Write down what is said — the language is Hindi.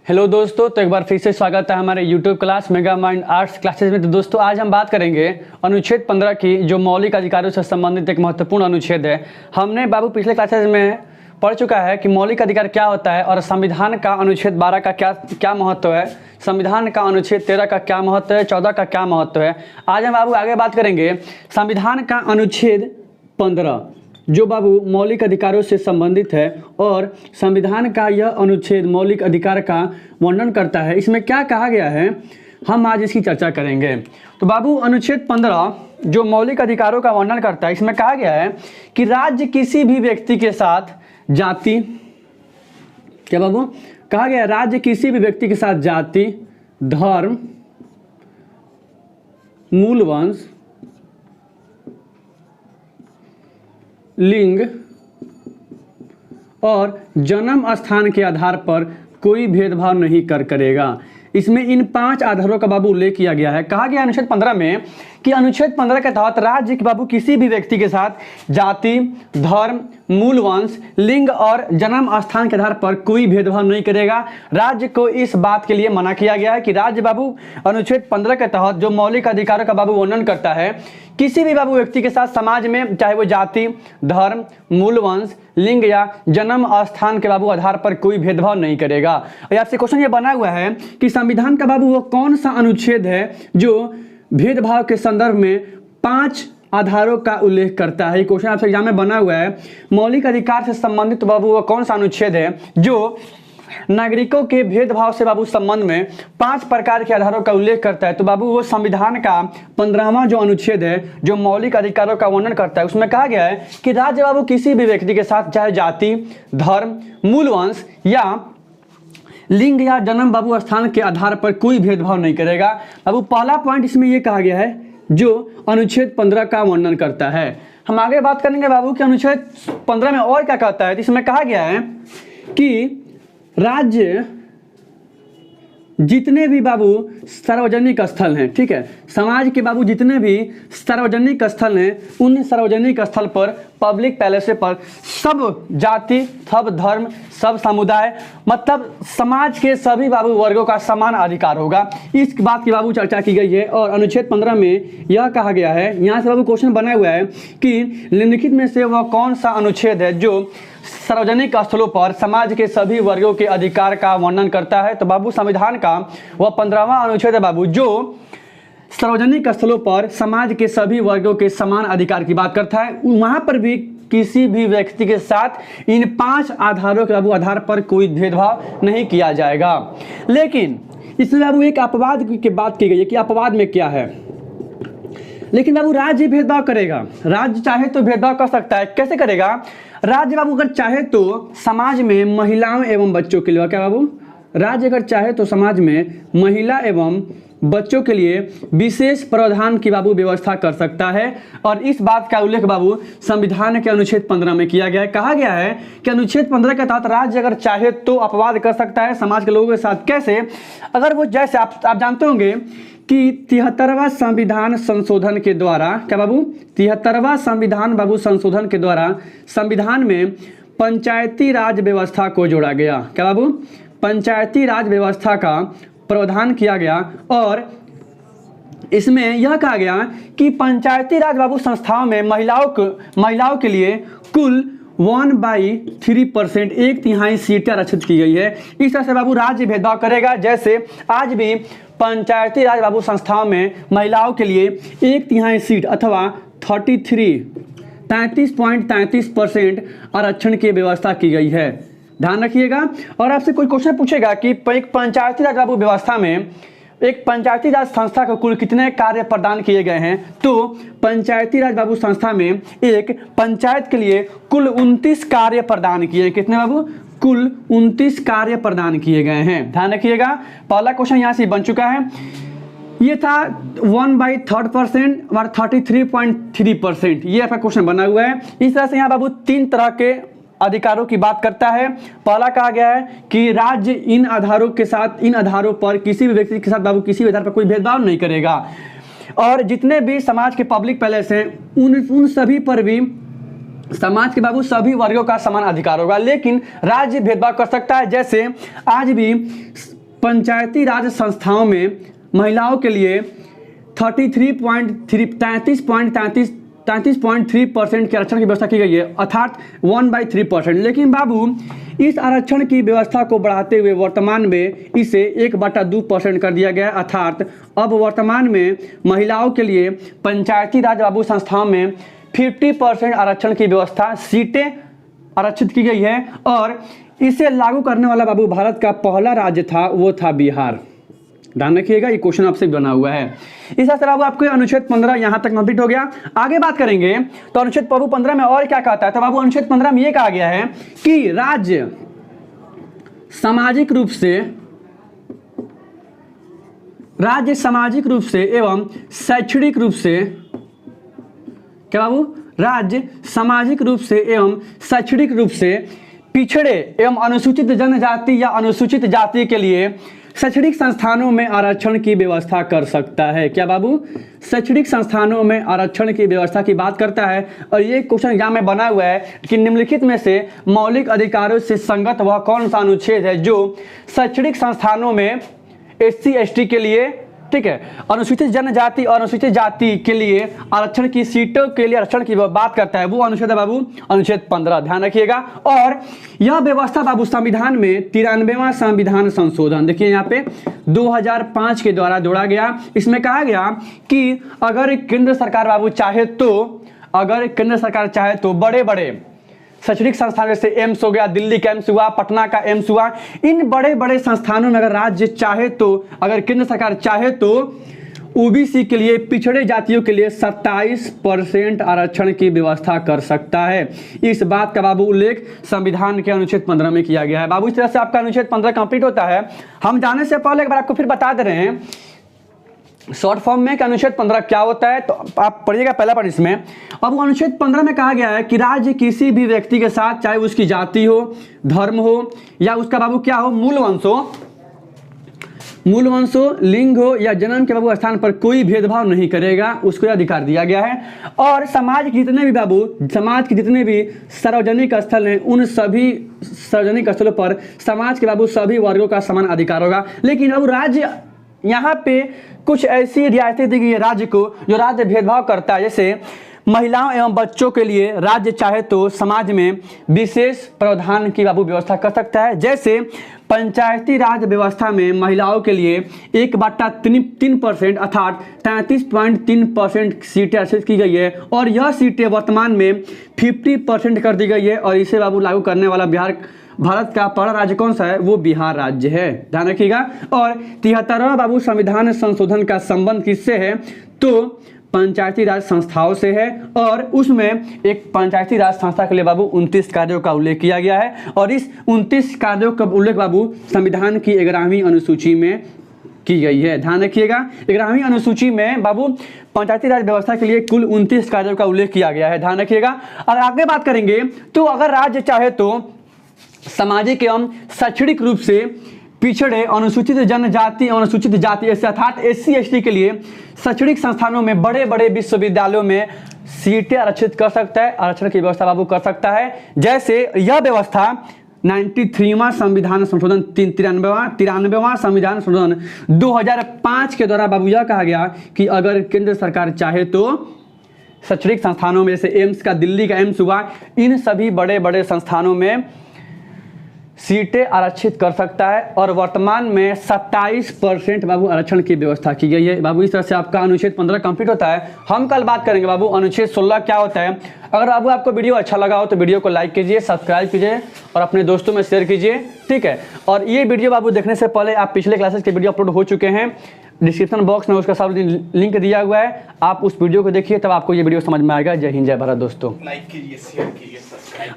हेलो दोस्तों, तो एक बार फिर से स्वागत है हमारे YouTube class mega mind arts classes में। तो दोस्तों आज हम बात करेंगे अनुच्छेद 15 की, जो मौलिक अधिकारों से संबंधित एक महत्वपूर्ण अनुच्छेद है। हमने बाबू पिछले क्लासेस में पढ़ चुका है कि मौलिक अधिकार क्या होता है और संविधान का अनुच्छेद 12 का क्या महत्व है, संविधान का अनुच्छेद 13 का क्या महत्व है, 14 का क्या महत्व है। आज हम बाबू आगे बात करेंगे संविधान का अनुच्छेद 15 जो बाबू मौलिक अधिकारों से संबंधित है, और संविधान का यह अनुच्छेद मौलिक अधिकार का वर्णन करता है। इसमें क्या कहा गया है, हम आज इसकी चर्चा करेंगे। तो बाबू अनुच्छेद 15 जो मौलिक अधिकारों का वर्णन करता है, इसमें कहा गया है कि राज्य किसी भी व्यक्ति के साथ जाति, क्या बाबू कहा गया है, राज्य किसी भी व्यक्ति के साथ जाति, धर्म, मूल वंश, लिंग और जन्म स्थान के आधार पर कोई भेदभाव नहीं करेगा। इसमें इन 5 आधारों का बाबू उल्लेख किया गया है। कहा गया अनुच्छेद 15 में कि अनुच्छेद 15 के तहत राज्य के बाबू किसी भी व्यक्ति के साथ जाति, धर्म, मूल वंश, लिंग और जन्म स्थान के आधार पर कोई भेदभाव नहीं करेगा। राज्य को इस बात के लिए मना किया गया है कि राज्य बाबू अनुच्छेद 15 के तहत जो मौलिक अधिकारों का बाबू वर्णन करता है, किसी भी बाबू व्यक्ति के साथ समाज में, चाहे वो जाति, धर्म, मूल वंश, लिंग या जन्म स्थान के बाबू आधार पर कोई भेदभाव नहीं करेगा। और आपसे क्वेश्चन ये बना हुआ है कि संविधान का बाबू वो कौन सा अनुच्छेद है जो भेदभाव के संदर्भ में 5 आधारों का उल्लेख करता है। ये क्वेश्चन आपसे एग्जाम में बना हुआ है। मौलिक अधिकार से संबंधित बाबू वो कौन सा अनुच्छेद है जो नागरिकों के भेदभाव से बाबू संबंध में 5 प्रकार के आधारों का उल्लेख करता है। तो बाबू वो संविधान का 15वां जो अनुच्छेद है जो मौलिक अधिकारों का वर्णन करता है, उसमें कहा गया है कि राज्य बाबू किसी भी व्यक्ति के साथ चाहे जाति, धर्म, मूल वंश या लिंग या जन्म बाबू स्थान के आधार पर कोई भेदभाव नहीं करेगा। बाबू पहला पॉइंट इसमें यह कहा गया है जो अनुच्छेद 15 का वर्णन करता है। हम आगे बात करेंगे बाबू कि अनुच्छेद 15 में और क्या कहता है। तो इसमें कहा गया है कि राज्य जितने भी बाबू सार्वजनिक स्थल हैं, ठीक है, समाज के बाबू जितने भी सार्वजनिक स्थल हैं, उन सार्वजनिक स्थल पर, पब्लिक पैलेस पर सब जाति, सब धर्म, सब समुदाय, मतलब समाज के सभी बाबू वर्गों का समान अधिकार होगा। इस बात की बाबू चर्चा की गई है। और अनुच्छेद 15 में यह कहा गया है, यहाँ से बाबू क्वेश्चन बना हुआ है कि निम्नलिखित में से वह कौन सा अनुच्छेद है जो सार्वजनिक स्थलों पर समाज के सभी वर्गों के अधिकार का वर्णन करता है। तो बाबू संविधान का वह 15वां अनुच्छेद है बाबू जो सार्वजनिक स्थलों पर समाज के सभी वर्गों के समान अधिकार की बात करता है। वहां पर भी किसी भी व्यक्ति के साथ इन 5 आधारों के बाबू आधार पर कोई भेदभाव नहीं किया जाएगा। लेकिन इसमें बाबू एक अपवाद की बात की गई है कि अपवाद में क्या है। लेकिन बाबू राज्य भेदभाव करेगा, राज्य चाहे तो भेदभाव कर सकता है। कैसे करेगा? राज्य बाबू अगर चाहे तो समाज में महिलाओं एवं बच्चों के लिए, क्या बाबू, राज्य अगर चाहे तो समाज में महिला एवं बच्चों के लिए विशेष प्रावधान की बाबू व्यवस्था कर सकता है। और इस बात का उल्लेख बाबू संविधान के अनुच्छेद 15 में किया गया है। कहा गया है कि अनुच्छेद 15 के तहत राज्य अगर चाहे तो अपवाद कर सकता है समाज के लोगों के साथ। कैसे? अगर वो, जैसे आप जानते होंगे कि 73वां संविधान संशोधन के द्वारा, क्या बाबू, 73वां संविधान बाबू संशोधन के द्वारा संविधान में पंचायती राज व्यवस्था को जोड़ा गया। क्या बाबू? पंचायती राज व्यवस्था का प्रावधान किया गया। और इसमें यह कहा गया कि पंचायती राज बाबू संस्थाओं में महिलाओं के लिए कुल 1/3%, 1/3 सीटें आरक्षित की गई है। इस तरह से बाबू राज्य भेदभाव करेगा। जैसे आज भी पंचायती राज बाबू संस्थाओं में महिलाओं के लिए 1/3 सीट अथवा 33.33% आरक्षण की व्यवस्था की गई है। ध्यान रखिएगा। और आपसे कोई क्वेश्चन पूछेगा कि एक पंचायती राज बाबू व्यवस्था में एक पंचायती राज संस्था को कुल कितने कार्य प्रदान किए गए हैं। तो पंचायती राज बाबू संस्था में एक पंचायत के लिए कुल 29 कार्य प्रदान किए। कितने बाबू? कुल 29 कार्य प्रदान किए गए हैं। ध्यान रखिएगा। पहला क्वेश्चन यहाँ से बन चुका है। ये था 1/3% और 33.3%, ये आपका क्वेश्चन बना हुआ है। इस तरह से यहाँ बाबू 3 तरह के अधिकारों की बात करता है। पहला कहा गया है कि राज्य इन आधारों पर किसी भी व्यक्ति के साथ बाबू किसी भी आधार पर कोई भेदभाव नहीं करेगा। और जितने भी समाज के पब्लिक पैलेस हैं उन सभी पर भी समाज के बाबू सभी वर्गों का समान अधिकार होगा। लेकिन राज्य भेदभाव कर सकता है। जैसे आज भी पंचायती राज संस्थाओं में महिलाओं के लिए 33.3% के आरक्षण की व्यवस्था की गई है, अर्थात 1/3%। लेकिन बाबू इस आरक्षण की व्यवस्था को बढ़ाते हुए वर्तमान में इसे 1/2% कर दिया गया, अर्थात अब वर्तमान में महिलाओं के लिए पंचायती राज बाबू संस्थाओं में 50% आरक्षण की व्यवस्था, सीटें आरक्षित की गई है। और इसे लागू करने वाला बाबू भारत का पहला राज्य था, वो था बिहार। ध्यान रखिएगा, ये क्वेश्चन आपसे बना हुआ है। इस तरह बाबू आपको अनुच्छेद 15 यहां तक कंप्लीट हो गया। आगे बात करेंगे तो अनुच्छेद बाबू 15 में और क्या कहता है, तो बाबू अनुच्छेद 15 में यह कहा गया है कि राज्य सामाजिक रूप से एवं शैक्षणिक रूप से, क्या बाबू, राज्य सामाजिक रूप से एवं शैक्षणिक रूप से पिछड़े एवं अनुसूचित जनजाति या अनुसूचित जाति के लिए शैक्षणिक संस्थानों में आरक्षण की व्यवस्था कर सकता है। क्या बाबू, शैक्षणिक संस्थानों में आरक्षण की व्यवस्था की बात करता है। और ये क्वेश्चन एग्जाम में बना हुआ है कि निम्नलिखित में से मौलिक अधिकारों से संगत वह कौन सा अनुच्छेद है जो शैक्षणिक संस्थानों में SC ST के लिए, ठीक है, अनुसूचित जनजाति और अनुसूचित जाति के लिए आरक्षण की सीटों के लिए आरक्षण की बात करता है। वो अनुच्छेद है बाबू अनुच्छेद 15, ध्यान रखिएगा। और यह व्यवस्था बाबू संविधान में 93वां संविधान संशोधन, देखिए यहाँ पे 2005 के द्वारा जोड़ा गया। इसमें कहा गया कि अगर केंद्र सरकार बाबू चाहे तो बड़े बड़े शैक्षणिक संस्थान जैसे एम्स हो गया, दिल्ली का एम्स हुआ, पटना का एम्स हुआ, इन बड़े बड़े संस्थानों में अगर राज्य चाहे तो, अगर केंद्र सरकार चाहे तो OBC के लिए, पिछड़े जातियों के लिए 27% आरक्षण की व्यवस्था कर सकता है। इस बात का बाबू उल्लेख संविधान के अनुच्छेद 15 में किया गया है। बाबू इस तरह से आपका अनुच्छेद 15 कंप्लीट होता है। हम जाने से पहले एक बार आपको फिर बता दे रहे हैं शॉर्ट फॉर्म में कि अनुच्छेद 15 क्या होता है, तो आप पढ़िएगा पहला पार्ट इसमें। अब अनुच्छेद 15 में कहा गया है कि राज्य किसी भी व्यक्ति के साथ, चाहे उसकी जाति हो, धर्म हो या उसका बाबू क्या हो, मूल वंश हो, लिंग हो या जन्म के बाबू स्थान पर कोई भेदभाव नहीं करेगा, उसको यह अधिकार दिया गया है। और समाज के जितने भी सार्वजनिक स्थल हैं, उन सभी सार्वजनिक स्थलों पर समाज के बाबू सभी वर्गों का समान अधिकार होगा। लेकिन अब राज्य यहाँ पे कुछ ऐसी रियायतें दी गई है राज्य को, जो राज्य भेदभाव करता है। जैसे महिलाओं एवं बच्चों के लिए राज्य चाहे तो समाज में विशेष प्रावधान की बाबू व्यवस्था कर सकता है। जैसे पंचायती राज व्यवस्था में महिलाओं के लिए 1/3% अर्थात 33.3% सीटें आरक्षित की गई है। और यह सीटें वर्तमान में 50% कर दी गई है। और इसे बाबू लागू करने वाला भारत का पहला राज्य कौन सा है, वो बिहार राज्य है, ध्यान रखिएगा। और 73वां बाबू संविधान संशोधन का संबंध किससे है, तो पंचायती राज संस्थाओं से है। और उसमें एक पंचायती राज संस्था के लिए बाबू 29 कार्यों का उल्लेख किया गया है। और इस 29 कार्यों का उल्लेख बाबू संविधान की 11वीं अनुसूची में की गई है, ध्यान रखिएगा। 11वीं अनुसूची में बाबू पंचायती राज व्यवस्था के लिए कुल 29 कार्यों का उल्लेख किया गया है, ध्यान रखिएगा। और आगे बात करेंगे तो अगर राज्य चाहे तो सामाजिक एवं शैक्षणिक रूप से पिछड़े अनुसूचित जनजाति और अनुसूचित जाति अर्थात SC ST के लिए शैक्षणिक संस्थानों में, बड़े बड़े विश्वविद्यालयों में सीटें आरक्षित कर सकता है, आरक्षण की व्यवस्था बाबू कर सकता है। जैसे यह व्यवस्था 93वां संविधान संशोधन 93वां संविधान संशोधन 2005 के द्वारा बाबू यह कहा गया कि अगर केंद्र सरकार चाहे तो शैक्षणिक संस्थानों में, जैसे एम्स का, दिल्ली का एम्स हुआ, इन सभी बड़े बड़े संस्थानों में सीटें आरक्षित कर सकता है। और वर्तमान में 27% बाबू आरक्षण की व्यवस्था की गई है। बाबू इस तरह से आपका अनुच्छेद 15 कंप्लीट होता है। हम कल बात करेंगे बाबू अनुच्छेद 16 क्या होता है। अगर बाबू आपको वीडियो अच्छा लगा हो तो वीडियो को लाइक कीजिए, सब्सक्राइब कीजिए और अपने दोस्तों में शेयर कीजिए, ठीक है। और ये वीडियो बाबू देखने से पहले आप पिछले क्लासेस के वीडियो अपलोड हो चुके हैं, डिस्क्रिप्शन बॉक्स में उसका सब लिंक दिया हुआ है, आप उस वीडियो को देखिए, तब आपको ये वीडियो समझ में आएगा। जय हिंद, जय भारत दोस्तों। लाइक कीजिए, शेयर कीजिए, सब्सक्राइब